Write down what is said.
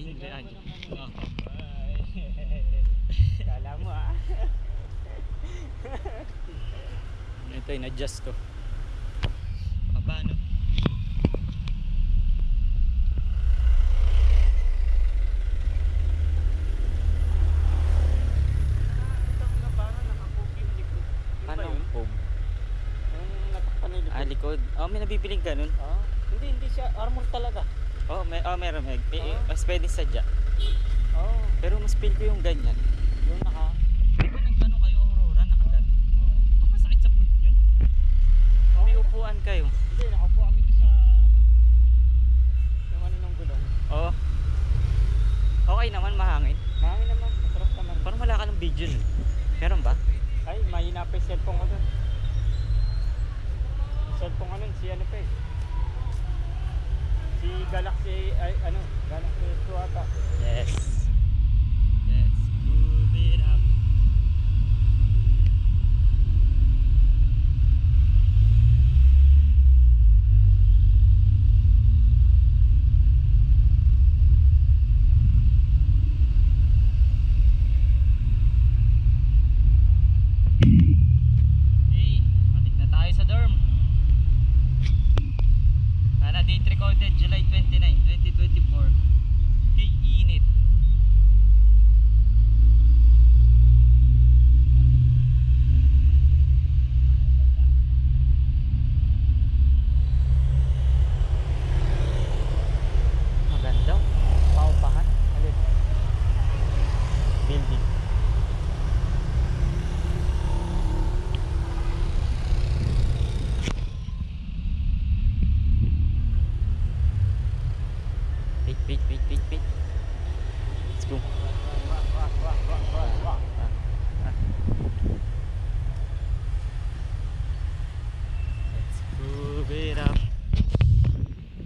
Hindi aja. Kala mo Ito yung adjust ko. Aba no. Anong pog? Yung natakpan na likod. Likod. Oh, may nabibiling ganun. Hindi siya armor talaga. Meron. Oo. Mas pwedeng sadya. Pero mas feel ko yung ganyan. Yung naka. Di ba nagkano kayo Aurora nakagano? Di ba masakit sa puwet yun? May upuan kayo. Hindi, nakaupo kami doon sa yung ano ng gulong. Oo. Okay naman, mahangin. Mahangin naman, masarap naman. Parang wala ka ng video nun. Meron ba? Ay, mahina pa yung cellphone ko doon. Yung cellphone ko nun, si ano pa eh. Si Galaxy, Galaxy S2 ata. Yes. Let's move it up. Hey, balik na tayo sa dorm. Date recorded July 29, 2024. Kay init. Maganda. Paupahan. Alin? Building. Wait.